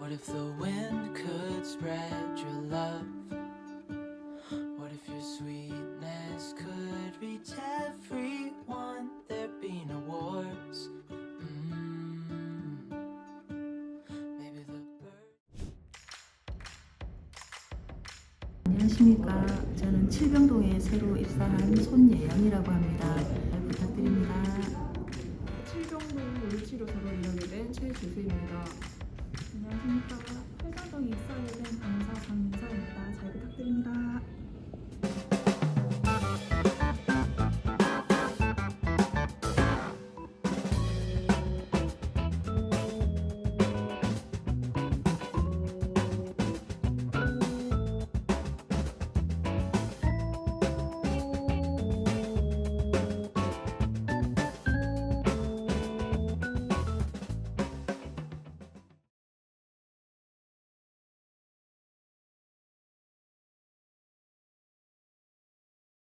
What if the wind could spread your love? What if your sweetness could reach everyone? There'd be no wars. Maybe the bird. 안녕하십니까. 저는 칠병동에 새로 입사한 손예연이라고 합니다. 잘 부탁드립니다. 칠병동 물리치료사로 일하게 된 최주수입니다. 안녕하십니까. 팔당동에 입사하게 된